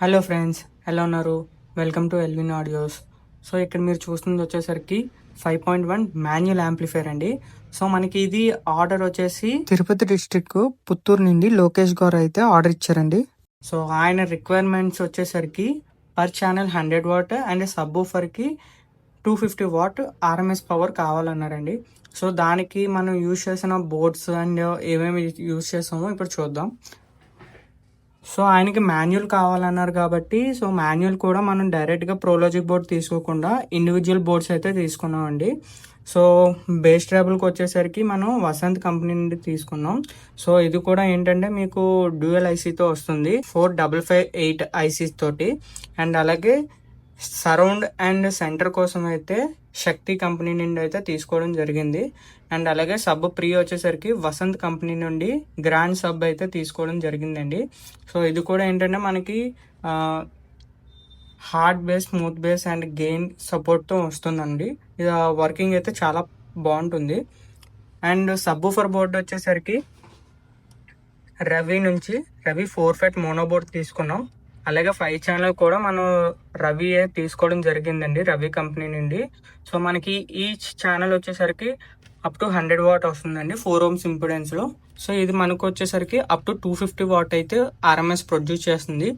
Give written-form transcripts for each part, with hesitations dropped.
Hello friends, ఎలా ఉన్నారు? Welcome to Elvin audios. So ఇక్కడ మీరు చూస్తుంది వచ్చేసరికి 5.1 మాన్యువల్ యాంప్లిఫైర్ అండి. సో మనకి ఇది ఆర్డర్ వచ్చేసి తిరుపతి డిస్ట్రిక్ట్ పుత్తూరు నుండి లోకేష్ గారు అయితే ఆర్డర్ ఇచ్చారండి. సో ఆయన రిక్వైర్మెంట్స్ వచ్చేసరికి per channel 100 what and sub కి 250 వాట్ ఆర్ఎంఎస్ పవర్ కావాలన్నారండి. సో దానికి మనం యూజ్ చేసిన బోర్డ్స్ అండ్ ఏమేమి యూజ్ చేసామో ఇప్పుడు చూద్దాం. సో ఆయనకి మాన్యువల్ కావాలన్నారు కాబట్టి సో మాన్యువల్ కూడా మనం డైరెక్ట్గా ప్రోలాజిక్ బోర్డ్ తీసుకోకుండా ఇండివిజువల్ బోర్డ్స్ అయితే తీసుకున్నామండి. సో బేస్ ట్రాబుల్కి వచ్చేసరికి మనం వసంత్ కంపెనీ నుండి తీసుకున్నాం. సో ఇది కూడా ఏంటంటే మీకు డ్యూయల్ ఐసీతో వస్తుంది, 4558 ఐసీస్ తోటి. అండ్ అలాగే సరౌండ్ అండ్ సెంటర్ కోసం అయితే శక్తి కంపెనీ నుండి అయితే తీసుకోవడం జరిగింది. అండ్ అలాగే సబ్ ప్రీ వచ్చేసరికి వసంత్ కంపెనీ నుండి గ్రాండ్ సబ్ అయితే తీసుకోవడం జరిగిందండి. సో ఇది కూడా ఏంటంటే మనకి hard base, smooth base and gain సపోర్ట్తో వస్తుందండి. ఇది వర్కింగ్ అయితే చాలా బాగుంటుంది. అండ్ సబ్ ఫర్ బోర్డ్ వచ్చేసరికి రవి 4 ఫెట్ మోనోబోర్డ్ తీసుకున్నాం. అలాగే 5 ఛానల్ కూడా మనం రవి తీసుకోవడం జరిగిందండి, రవి కంపెనీ నుండి. సో మనకి ఈచ్ ఛానల్ వచ్చేసరికి అప్ టు 100 వాట్ వస్తుందండి 4 ohms ఇంపిడెన్స్లో. సో ఇది మనకు వచ్చేసరికి అప్ టు 250 వాట్ అయితే ఆర్ఎంఎస్ ప్రొడ్యూస్ చేస్తుంది,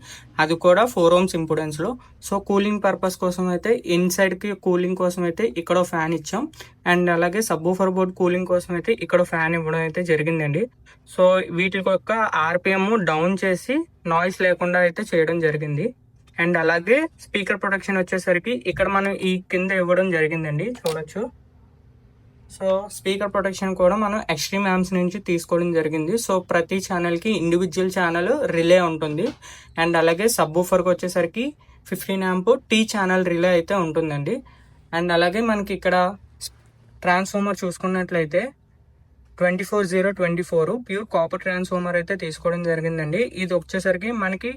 అది కూడా 4 ohms ఇంపిడెన్స్లో. సో కూలింగ్ పర్పస్ కోసం అయితే ఇన్సైడ్కి కూలింగ్ కోసం అయితే ఇక్కడ ఫ్యాన్ ఇచ్చాం. అండ్ అలాగే సబ్బూఫర్ బోర్డ్ కూలింగ్ కోసం అయితే ఇక్కడ ఫ్యాన్ ఇవ్వడం అయితే జరిగిందండి. సో వీటి యొక్క ఆర్పిఎం డౌన్ చేసి నాయిస్ లేకుండా అయితే చేయడం జరిగింది. అండ్ అలాగే స్పీకర్ ప్రొటెక్షన్ వచ్చేసరికి ఇక్కడ మనం ఈ కింద ఇవ్వడం జరిగిందండి, చూడొచ్చు. సో స్పీకర్ ప్రొటెక్షన్ కూడా మనం ఎక్స్ట్రీమ్ యాంప్స్ నుంచి తీసుకోవడం జరిగింది. సో ప్రతి ఛానల్కి ఇండివిజువల్ ఛానల్ రిలే ఉంటుంది. అండ్ అలాగే సబ్బూఫర్కి వచ్చేసరికి 15 amp టీ ఛానల్ రిలే అయితే ఉంటుందండి. అండ్ అలాగే మనకి ఇక్కడ ట్రాన్స్ఫార్మర్ చూసుకున్నట్లయితే 24024 ప్యూర్ కాపర్ ట్రాన్స్ఫార్మర్ అయితే తీసుకోవడం జరిగిందండి. ఇది వచ్చేసరికి మనకి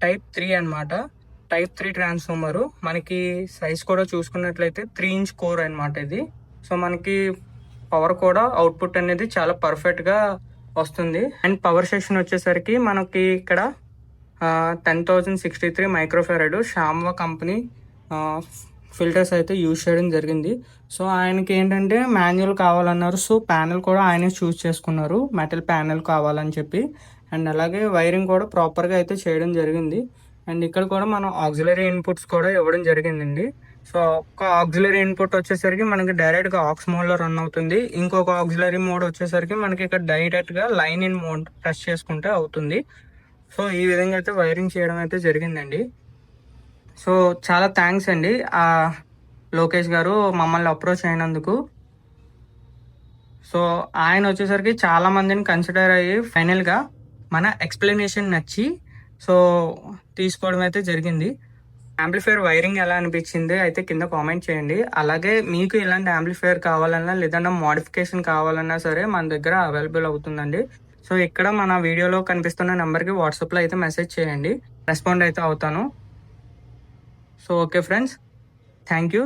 టైప్ 3 అనమాట. Type 3 transformer. మనకి సైజ్ కూడా చూసుకున్నట్లయితే 3 inch కోర్ అనమాట ఇది. సో మనకి పవర్ కూడా అవుట్పుట్ అనేది చాలా పర్ఫెక్ట్గా వస్తుంది. అండ్ పవర్ సెక్షన్ వచ్చేసరికి మనకి ఇక్కడ 10,063 మైక్రోఫెరడ్ షామ్వా కంపెనీ ఫిల్టర్స్ అయితే యూజ్ చేయడం జరిగింది. సో ఆయనకి ఏంటంటే మాన్యువల్ కావాలన్నారు. సో ప్యానెల్ కూడా ఆయనే చూస్ చేసుకున్నారు, మెటల్ ప్యానెల్ కావాలని చెప్పి. అండ్ అలాగే వైరింగ్ కూడా ప్రాపర్గా అయితే చేయడం జరిగింది. అండ్ ఇక్కడ కూడా మనం ఆక్సిలరీ ఇన్పుట్స్ కూడా ఇవ్వడం జరిగిందండి. సో ఒక ఆక్సిలరీ ఇన్పుట్ వచ్చేసరికి మనకి డైరెక్ట్గా ఆక్స్ మోడ్లో రన్ అవుతుంది. ఇంకొక ఆక్సిలరీ మోడ్ వచ్చేసరికి మనకి ఇక్కడ డైరెక్ట్గా లైన్ ఇన్ మోడ్ ప్రెస్ చేసుకుంటే అవుతుంది. సో ఈ విధంగా అయితే వైరింగ్ చేయడం అయితే జరిగిందండి. సో చాలా థ్యాంక్స్ అండి లోకేష్ గారు మమ్మల్ని అప్రోచ్ అయినందుకు. సో ఆయన వచ్చేసరికి చాలా మందిని కన్సిడర్ అయ్యి ఫైనల్గా మన ఎక్స్ప్లెనేషన్ నచ్చి సో తీసుకోవడం అయితే జరిగింది. యాంప్లిఫైర్ వైరింగ్ ఎలా అనిపించింది అయితే కింద కామెంట్ చేయండి. అలాగే మీకు ఇలాంటి యాంప్లిఫైర్ కావాలన్నా లేదన్నా మోడిఫికేషన్ కావాలన్నా సరే మన దగ్గర అవైలబుల్ అవుతుందండి. సో ఇక్కడ మన వీడియోలో కనిపిస్తున్న నెంబర్కి వాట్సాప్లో అయితే మెసేజ్ చేయండి, రెస్పాండ్ అయితే అవుతాను. So okay friends, thank you.